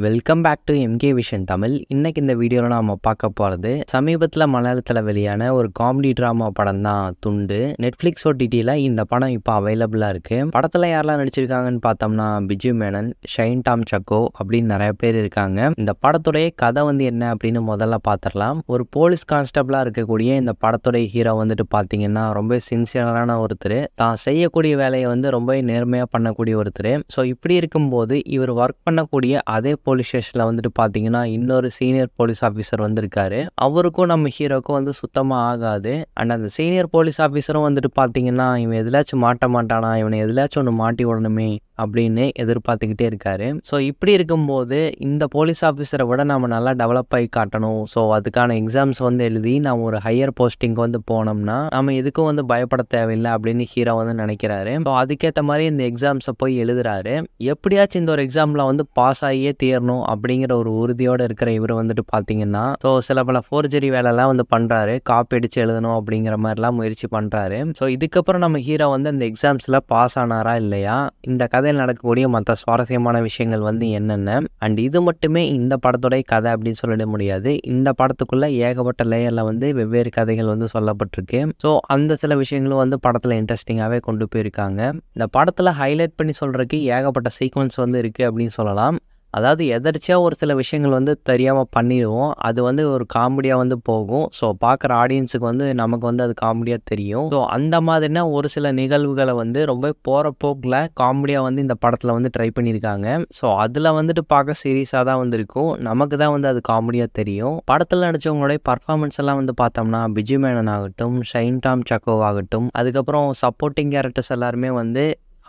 Welcome back to MK Vision Tamil. இன்னைக்கு இந்த வீடியோவில் நாம் பார்க்க போகிறது சமீபத்தில் மலையாளத்தில் வெளியான ஒரு காமெடி ட்ராமா படம் தான் துண்டு. நெட்ஃப்ளிக்ஸ் ஓடிடியில் இந்த படம் இப்போ அவைலபிளாக இருக்குது. படத்தில் யாரெல்லாம் நடிச்சிருக்காங்கன்னு பார்த்தோம்னா Biju Menon, shine Tom Chaco அப்படின்னு நிறைய பேர் இருக்காங்க. இந்த படத்துடைய கதை என்ன அப்படின்னு முதல்ல பார்த்துடலாம். ஒரு போலீஸ் கான்ஸ்டபிளாக இருக்கக்கூடிய இந்த படத்துடைய ஹீரோ பார்த்தீங்கன்னா ரொம்ப சின்சியரான ஒருத்தர். தான் செய்யக்கூடிய வேலையை ரொம்ப நேர்மையாக பண்ணக்கூடிய ஒருத்தர். ஸோ இப்படி இருக்கும்போது இவர் ஒர்க் பண்ணக்கூடிய அதே போலீஸ் ஸ்டேஷன்ல பாத்தீங்கன்னா இன்னொரு சீனியர் போலீஸ் ஆஃபீஸர் வந்திருக்காரு. அவருக்கும் நம்ம ஹீரோக்கும் சுத்தமா ஆகாது. அண்ட் அந்த சீனியர் போலீஸ் ஆஃபீஸரும் பாத்தீங்கன்னா இவன் எதுலாச்சும் மாட்ட மாட்டானா, இவனை எதுலாச்சும் ஒன்று மாட்டி விடணுமே அப்படின்னு எதிர்பார்த்துக்கிட்டே இருக்காரு. ஸோ இப்படி இருக்கும்போது இந்த போலீஸ் ஆஃபீஸரை விட நம்ம நல்லா டெவலப் ஆகி காட்டணும். ஸோ அதுக்கான எக்ஸாம்ஸ் எழுதி நம்ம ஒரு ஹையர் போஸ்டிங்க்கு போனோம்னா நம்ம எதுக்கும் பயப்பட தேவையில்லை அப்படின்னு ஹீரோ நினைக்கிறாரு. ஸோ அதுக்கேற்ற மாதிரி இந்த எக்ஸாம்ஸை போய் எழுதுறாரு. எப்படியாச்சும் இந்த ஒரு எக்ஸாம்ல பாஸ் ஆகியே தேரணும் அப்படிங்கிற ஒரு உறுதியோடு இருக்கிற இவர் பார்த்தீங்கன்னா ஸோ சில பல ஃபோர்ஜரி வேலைலாம் பண்றாரு. காப்பி அடிச்சு எழுதணும் அப்படிங்கிற மாதிரிலாம் முயற்சி பண்றாரு. ஸோ இதுக்கப்புறம் நம்ம ஹீரோ அந்த எக்ஸாம்ஸ்ல பாஸ் ஆனாரா இல்லையா, இந்த கதையில் நடக்கக்கூடிய மற்ற சுவாரஸ்யமான விஷயங்கள் என்னென்ன, அண்ட் இது மட்டுமே இந்த படத்துடைய கதை அப்படின்னு சொல்லிட முடியாது. இந்த படத்துக்குள்ள ஏகப்பட்ட லேயர்ல வெவ்வேறு கதைகள் சொல்லப்பட்டிருக்கு. ஸோ அந்த சில விஷயங்களும் படத்துல இன்ட்ரெஸ்டிங்காகவே கொண்டு போயிருக்காங்க. இந்த படத்துல ஹைலைட் பண்ணி சொல்றதுக்கு ஏகப்பட்ட சீக்வன்ஸ் இருக்கு அப்படின்னு சொல்லலாம். அதாவது எதர்ச்சியாக ஒரு சில விஷயங்கள் தெரியாமல் பண்ணிடுவோம். அது ஒரு காமெடியாக போகும். ஸோ பார்க்குற ஆடியன்ஸுக்கு நமக்கு அது காமெடியாக தெரியும். ஸோ அந்த மாதிரினா ஒரு சில நிகழ்வுகளை ரொம்ப போகிற போக்கில் காமெடியாக இந்த படத்தில் ட்ரை பண்ணியிருக்காங்க. ஸோ அதில் பார்க்க சீரியஸாக தான் இருக்கும். நமக்கு தான் அது காமெடியாக தெரியும். படத்தில் நடித்தவங்களுடைய பர்ஃபார்மன்ஸ் எல்லாம் பார்த்தோம்னா பிஜு மேனன் ஆகட்டும், ஷைன் டாம் சக்கோ ஆகட்டும், அதுக்கப்புறம் சப்போர்ட்டிங் கேரக்டர்ஸ் எல்லாருமே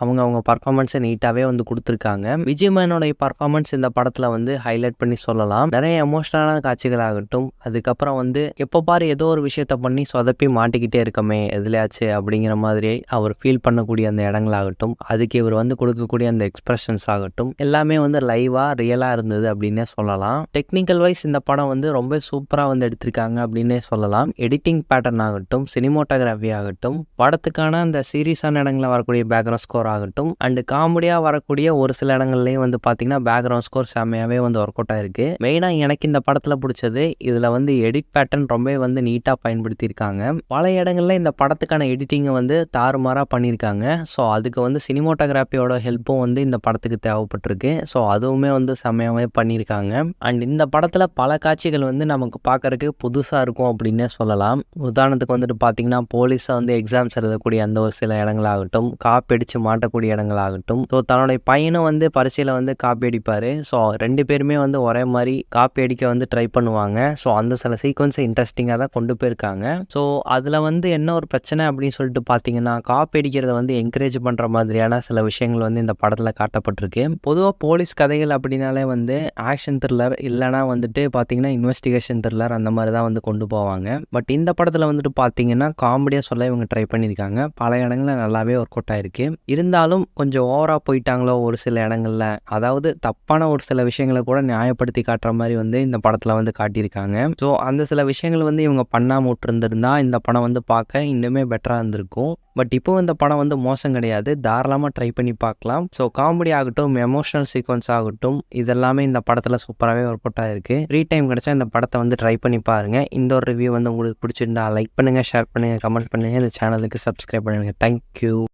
அவங்க பர்ஃபார்மன்ஸை நீட்டாகவே கொடுத்துருக்காங்க. விஜய் மேனோடைய பர்ஃபார்மன்ஸ் இந்த படத்தில் ஹைலைட் பண்ணி சொல்லலாம். நிறைய எமோஷனலான காட்சிகள் ஆகட்டும், அதுக்கப்புறம் எப்போ பாரு ஏதோ ஒரு விஷயத்த பண்ணி சொதப்பி மாட்டிக்கிட்டே இருக்கமே எதுலையாச்சு அப்படிங்கிற மாதிரி அவர் ஃபீல் பண்ணக்கூடிய அந்த இடங்களாகட்டும், அதுக்கு இவர் கொடுக்கக்கூடிய அந்த எக்ஸ்பிரஷன்ஸ் ஆகட்டும், எல்லாமே லைவாக ரியலாக இருந்தது அப்படின்னே சொல்லலாம். டெக்னிக்கல் வைஸ் இந்த படம் ரொம்ப சூப்பராக எடுத்திருக்காங்க அப்படின்னே சொல்லலாம். எடிட்டிங் பேட்டர்ன் ஆகட்டும், சினிமோட்டோகிராஃபி ஆகட்டும், படத்துக்கான அந்த சீரியஸான இடங்களில் வரக்கூடிய பேக்ரவுண்ட் ஸ்கோர் ஆகட்டும், அண்ட் காமெடியா வரக்கூடிய ஒரு சில இடங்கள்லயும் பாத்தீங்கன்னா பேக்ரவுண்ட் ஸ்கோர் செம்மையாவே ஒர்க் அவுட் ஆயிருக்கு. மெயினா எனக்கு இந்த படத்துல பிடிச்சது இதுல எடிட் பேட்டர்ன் ரொம்ப நீட்டா பயன்படுத்தி இருக்காங்க. பல இடங்கள்ல இந்த படத்துக்கான எடிட்டிங்கை தாறுமாறா பண்ணியிருக்காங்க. ஸோ அதுக்கு சினிமோட்டோகிராஃபியோட ஹெல்ப்பும் இந்த படத்துக்கு தேவைப்பட்டிருக்கு. ஸோ அதுவுமே செம்மையாவே பண்ணியிருக்காங்க. அண்ட் இந்த படத்துல பல காட்சிகள் நமக்கு பார்க்கறதுக்கு புதுசா இருக்கும் அப்படின்னே சொல்லலாம். உதாரணத்துக்கு பாத்தீங்கன்னா போலீஸை எக்ஸாம்ஸ் எழுதக்கூடிய அந்த ஒரு சில இடங்களாகட்டும், காப்பி அடிச்சு மாட்டக்கூடிய இடங்களாகட்டும், ஸோ தன்னுடைய பையனும் பரீட்சையில் காப்பி அடிப்பார். ஸோ ரெண்டு பேருமே ஒரே மாதிரி காப்பி அடிக்க ட்ரை பண்ணுவாங்க. ஸோ அந்த சில சீக்வன்ஸை இன்ட்ரெஸ்டிங்காக தான் கொண்டு போயிருக்காங்க. ஸோ அதில் என்ன ஒரு பிரச்சனை அப்படின்னு சொல்லிட்டு பார்த்தீங்கன்னா காப்பி அடிக்கிறத என்கரேஜ் பண்ணுற மாதிரியான சில விஷயங்கள் இந்த படத்தில் காட்டப்பட்டிருக்கு. பொதுவாக போலீஸ் கதைகள் அப்படின்னாலே ஆக்ஷன் த்ரில்லர் இல்லைனா பார்த்தீங்கன்னா இன்வெஸ்டிகேஷன் த்ரில்லர் அந்த மாதிரி தான் கொண்டு போவாங்க. பட் இந்த படத்தில் பார்த்தீங்கன்னா காமெடியாக சொல்ல இவங்க ட்ரை பண்ணியிருக்காங்க. பல இடங்களில் நல்லாவே ஒர்க் அவுட் ஆயிருக்கு. இருந்தாலும் கொஞ்சம் ஓவரா போயிட்டாங்களோ ஒரு சில இடங்கள்ல, அதாவது தப்பான ஒரு சில விஷயங்களை கூட நியாயப்படுத்தி காட்டுற மாதிரி இந்த படத்துல காட்டியிருக்காங்க. ஸோ அந்த சில விஷயங்கள் இவங்க பண்ணாம விட்டுருந்துருந்தா இந்த படம் பார்க்க இன்னுமே பெட்டரா இருந்திருக்கும். பட் இப்போ இந்த படம் மோசம் கிடையாது, தாராளமாக ட்ரை பண்ணி பார்க்கலாம். ஸோ காமெடி ஆகட்டும், எமோஷனல் சீக்வன்ஸ் ஆகட்டும், இதெல்லாமே இந்த படத்தில் சூப்பராகவே ஒர்க் அவுட் ஆயிருக்கு. ஃப்ரீ டைம் கிடைச்சா இந்த படத்தை ட்ரை பண்ணி பாருங்க. இந்த ஒரு ரிவ்யூ உங்களுக்கு பிடிச்சிருந்தா லைக் பண்ணுங்க, ஷேர் பண்ணுங்க, கமெண்ட் பண்ணுங்க, இந்த சேனலுக்கு சப்ஸ்கிரைப் பண்ணுங்க. தேங்க்யூ.